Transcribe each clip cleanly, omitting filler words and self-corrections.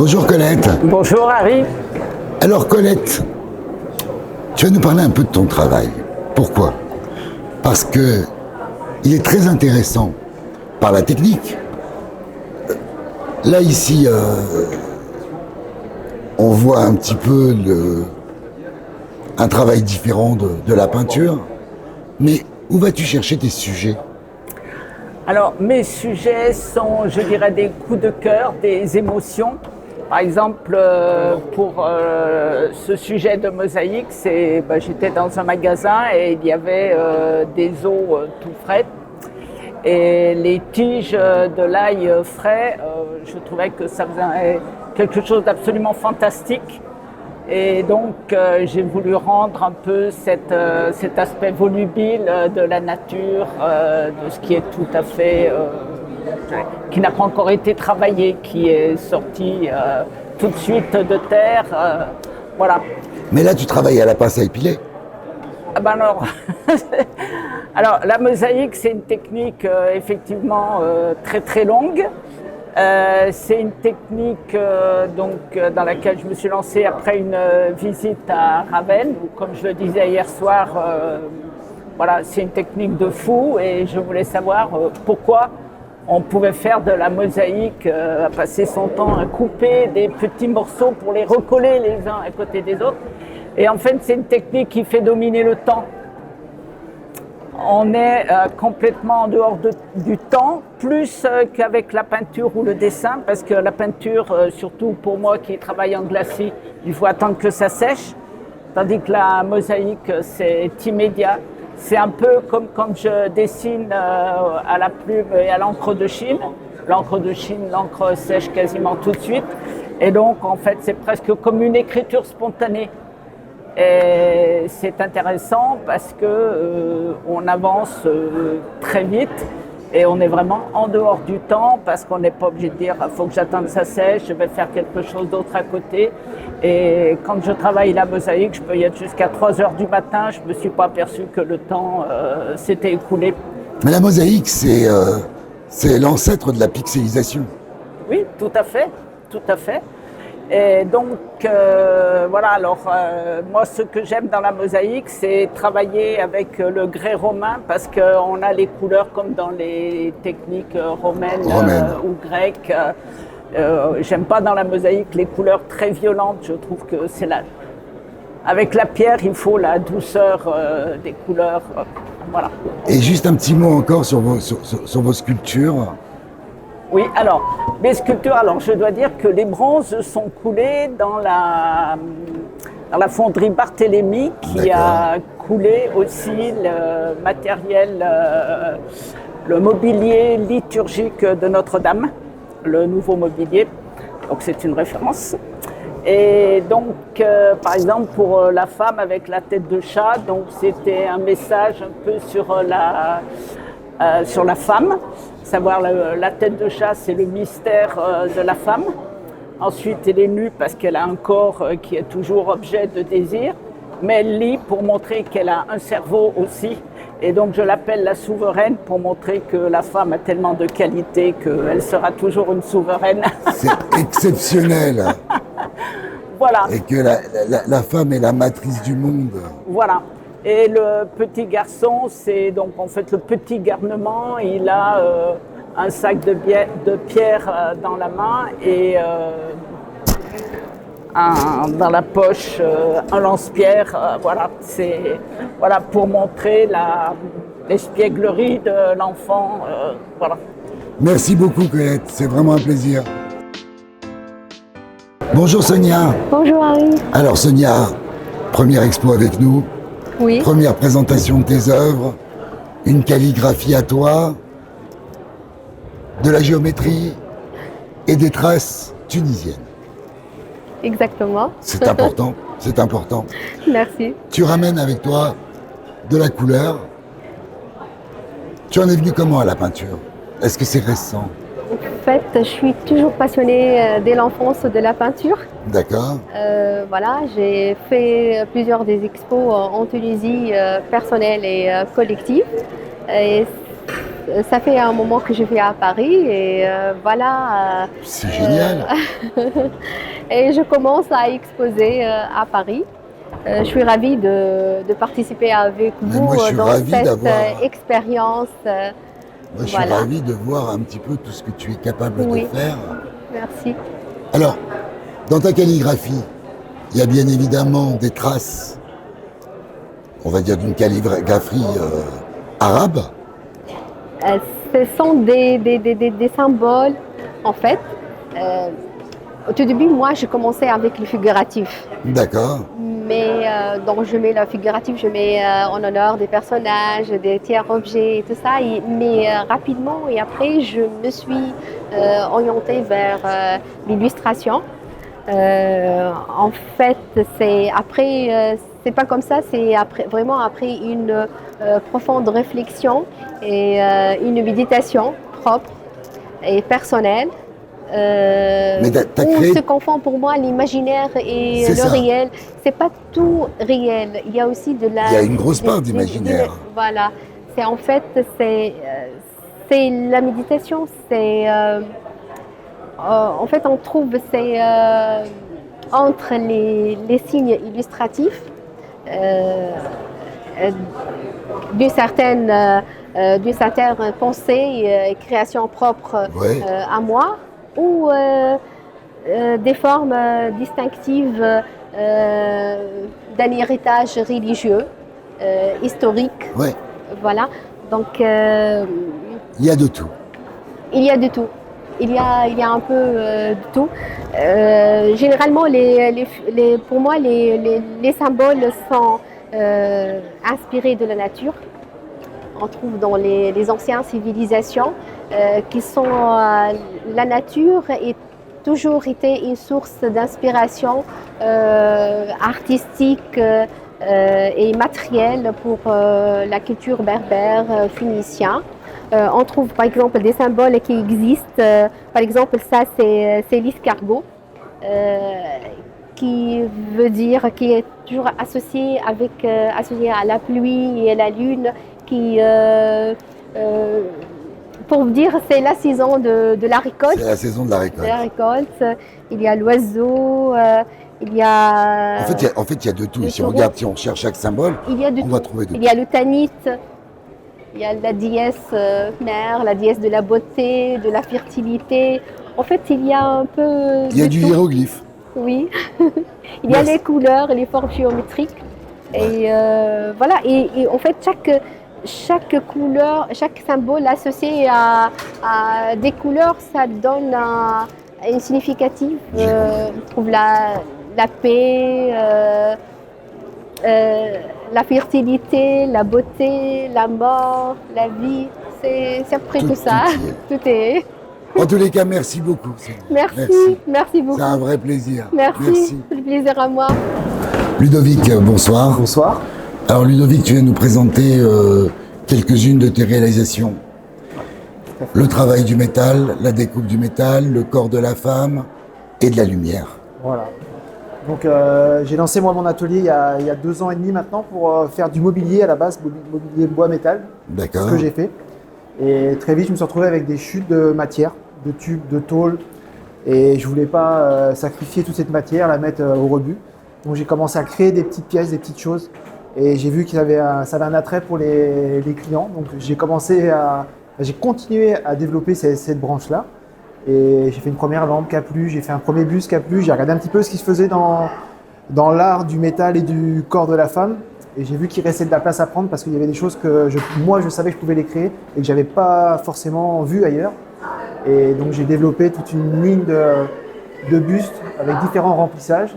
Bonjour Colette. Bonjour Harry. Alors Colette, tu vas nous parler un peu de ton travail. Pourquoi? Parce que il est très intéressant par la technique. Là ici, on voit un petit peu un travail différent de la peinture. Mais où vas-tu chercher tes sujets? Alors mes sujets sont, je dirais, des coups de cœur, des émotions. Par exemple, pour ce sujet de mosaïque, j'étais dans un magasin et il y avait des os tout frais. Et les tiges de l'ail frais, je trouvais que ça faisait quelque chose d'absolument fantastique. Et donc j'ai voulu rendre un peu cet aspect volubile de la nature, de ce qui est tout à fait, qui n'a pas encore été travaillé, qui est sorti tout de suite de terre. Voilà. Mais là tu travailles à la pince à épiler. Ah ben alors, alors la mosaïque c'est une technique effectivement très très longue. C'est une technique dans laquelle je me suis lancée après une visite à Ravenne, où, comme je le disais hier soir, voilà, c'est une technique de fou et je voulais savoir pourquoi on pouvait faire de la mosaïque, à passer son temps à couper des petits morceaux pour les recoller les uns à côté des autres. Et en fait, c'est une technique qui fait dominer le temps. On est complètement en dehors du temps, plus qu'avec la peinture ou le dessin, parce que la peinture, surtout pour moi qui travaille en glacis, il faut attendre que ça sèche, tandis que la mosaïque, c'est immédiat. C'est un peu comme quand je dessine à la plume et à l'encre de Chine. L'encre de Chine, l'encre sèche quasiment tout de suite. Et donc, en fait, c'est presque comme une écriture spontanée. Et c'est intéressant parce que on avance très vite et on est vraiment en dehors du temps parce qu'on n'est pas obligé de dire il faut que j'attende ça sèche, je vais faire quelque chose d'autre à côté. Et quand je travaille la mosaïque, je peux y être jusqu'à 3h du matin, je ne me suis pas aperçu que le temps s'était écoulé. Mais la mosaïque, c'est l'ancêtre de la pixelisation. Oui, tout à fait, tout à fait. Et donc, voilà, alors moi ce que j'aime dans la mosaïque, c'est travailler avec le grès romain parce qu'on a les couleurs comme dans les techniques romaines ou grecques. J'aime pas dans la mosaïque les couleurs très violentes, je trouve que c'est là. Avec la pierre, il faut la douceur des couleurs, voilà. Et juste un petit mot encore sur vos sculptures. Oui, alors, mes sculptures, alors je dois dire que les bronzes sont coulés dans la fonderie Barthélemy qui a coulé aussi le matériel, le mobilier liturgique de Notre-Dame, le nouveau mobilier, donc c'est une référence. Et donc, par exemple, pour la femme avec la tête de chat, donc c'était un message un peu sur la femme. Savoir la tête de chat, c'est le mystère de la femme. Ensuite, elle est nue parce qu'elle a un corps qui est toujours objet de désir. Mais elle lit pour montrer qu'elle a un cerveau aussi. Et donc, je l'appelle la souveraine pour montrer que la femme a tellement de qualités qu'elle sera toujours une souveraine. C'est exceptionnel. Voilà. Et que la femme est la matrice du monde. Voilà. Et le petit garçon, c'est donc en fait le petit garnement, il a un sac de pierre dans la main et dans la poche un lance-pierre. Voilà, c'est pour montrer l'espièglerie de l'enfant. Voilà. Merci beaucoup Colette, c'est vraiment un plaisir. Bonjour Sonia. Bonjour Harry. Alors Sonia, première expo avec nous. Oui. Première présentation de tes œuvres, une calligraphie à toi, de la géométrie et des traces tunisiennes. Exactement. C'est important, c'est important. Merci. Tu ramènes avec toi de la couleur. Tu en es venu comment à la peinture? Est-ce que c'est récent? En fait, je suis toujours passionnée dès l'enfance de la peinture. D'accord. Voilà, j'ai fait plusieurs des expos en Tunisie, personnelles et collectives. Et Ça fait un moment que je vis à Paris et voilà. C'est génial. Et je commence à exposer à Paris. Je suis ravie de participer avec Mais vous moi, je suis dans ravi cette d'avoir. expérience. Moi, je suis Voilà. ravi de voir un petit peu tout ce que tu es capable de Oui, faire. merci. Alors, dans ta calligraphie, il y a bien évidemment des traces, on va dire d'une calligraphie arabe. Euh, Ce sont des symboles, en fait. Euh, Au tout début, moi, j'ai commencé avec le figuratif. D'accord. Mais donc, je mets le figuratif, je mets en honneur des personnages, des tiers-objets et tout ça. Mais rapidement, et après, je me suis orientée vers l'illustration. En fait, c'est pas comme ça, c'est après, vraiment après une profonde réflexion et une méditation propre et personnelle. Mais t'as Où créé. se confond pour moi l'imaginaire et C'est le ça. réel. C'est pas tout réel. Il y a aussi de la. Il y a une grosse part d'une- d'imaginaire. Voilà. C'est en fait c'est la méditation. En fait on trouve c'est entre les signes illustratifs euh, euh, d'une certaine pensée et création propre Ouais. à moi ou des formes distinctives d'un héritage religieux, historique. Ouais. Voilà. Donc, Il y a de tout. il y a de tout. Il y a un peu de tout. Généralement, pour moi, les symboles sont inspirés de la nature. On trouve dans les anciennes civilisations qui sont la nature est toujours été une source d'inspiration artistique et matérielle pour la culture berbère phénicienne. On trouve par exemple des symboles qui existent. Par exemple, ça c'est l'escargot, qui veut dire qui est toujours associé à la pluie et à la lune, pour dire c'est la saison de la récolte. C'est la saison de la récolte. Il y a l'oiseau, il y a. En fait, il y a de tout. Le Si on taureau. regarde, si on cherche chaque symbole, Il y a de on tout. va trouver de Il tout. y a le tanit, il y a la déesse mère, la déesse de la beauté, de la fertilité. En fait, il y a un peu. Il y a de du tout. hiéroglyphe. Oui. Il y a Merci. les couleurs, les formes géométriques. Et voilà. Et en fait, chaque couleur, chaque symbole associé à des couleurs, ça donne une significative. On trouve la paix, la fertilité, la beauté, la mort, la vie. C'est à peu près Tout- tout ça. tout Tout est. En tous les cas, merci beaucoup. Céline. Merci beaucoup. C'est un vrai plaisir. Merci. C'est le plaisir à moi. Ludovic, bonsoir. Bonsoir. Alors Ludovic, tu viens nous présenter quelques-unes de tes réalisations. Le travail du métal, la découpe du métal, le corps de la femme et de la lumière. Voilà. Donc j'ai lancé moi mon atelier il y a 2 ans et demi maintenant pour faire du mobilier à la base, mobilier bois métal, D'accord. ce que j'ai fait. Et très vite je me suis retrouvé avec des chutes de matière, de tubes, de tôle. Et je voulais pas sacrifier toute cette matière, la mettre au rebut. Donc j'ai commencé à créer des petites pièces, des petites choses. Et j'ai vu que ça avait un attrait pour les clients. Donc j'ai continué à développer cette branche-là. Et j'ai fait une première lampe qui a plu, j'ai fait un premier buste qui a plu. J'ai regardé un petit peu ce qui se faisait dans l'art du métal et du corps de la femme. Et j'ai vu qu'il restait de la place à prendre parce qu'il y avait des choses que moi je savais que je pouvais les créer et que j'avais pas forcément vu ailleurs. Et donc j'ai développé toute une ligne de bustes avec différents remplissages.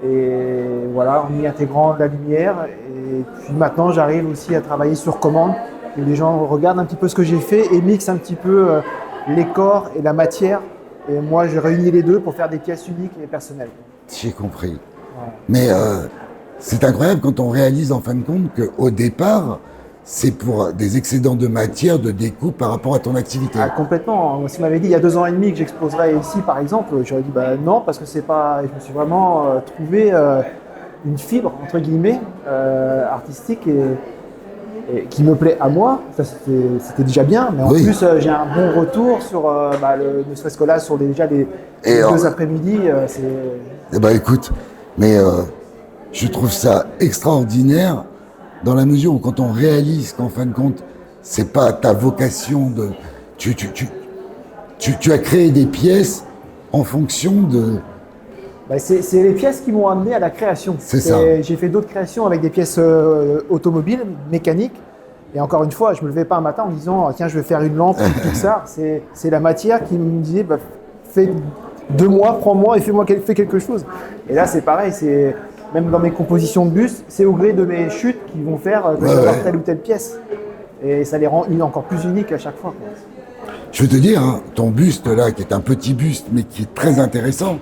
Et voilà, en y intégrant de la lumière. Et puis maintenant, j'arrive aussi à travailler sur commande, où les gens regardent un petit peu ce que j'ai fait et mixent un petit peu les corps et la matière. Et moi, je réunis les deux pour faire des pièces uniques et personnelles. J'ai compris. Voilà. Mais c'est incroyable quand on réalise en fin de compte qu'au départ, c'est pour des excédents de matière, de découpe par rapport à ton activité. Ah, complètement. Si tu m'avais dit il y a 2 ans et demi que j'exposerais ici, par exemple, j'aurais dit bah, non, parce que c'est pas. Je me suis vraiment trouvé une fibre, entre guillemets, artistique. et qui me plaît à moi, ça c'était déjà bien, mais en Oui. plus j'ai un bon retour sur, ne serait-ce que là, sur déjà les Et 2 après-midi, c'est... Eh ben écoute, mais je trouve ça extraordinaire dans la mesure où quand on réalise qu'en fin de compte, c'est pas ta vocation de... Tu as créé des pièces en fonction de... C'est les pièces qui m'ont amené à la création. C'est ça. J'ai fait d'autres créations avec des pièces automobiles, mécaniques. Et encore une fois, je me levais pas un matin en me disant tiens, je vais faire une lampe Pixar. C'est la matière qui me disait fais 2 mois, prends-moi et fais quelque chose. Et là, c'est pareil. C'est même dans mes compositions de bustes, c'est au gré de mes chutes qui vont faire que je vais avoir telle ou telle pièce. Et ça les rend encore plus uniques à chaque fois, quoi. Je veux te dire, hein, ton buste là, qui est un petit buste, mais qui est très intéressant,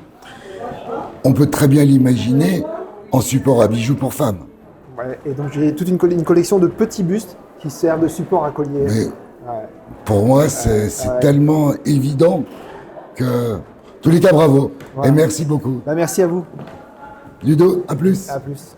on peut très bien l'imaginer en support à bijoux pour femmes. Ouais, et donc j'ai toute une collection de petits bustes qui servent de support à collier. Mais Ouais. pour moi, c'est tellement évident que... En tous les cas, bravo. Ouais. Et merci beaucoup. Merci à vous. Ludo, à plus. À plus.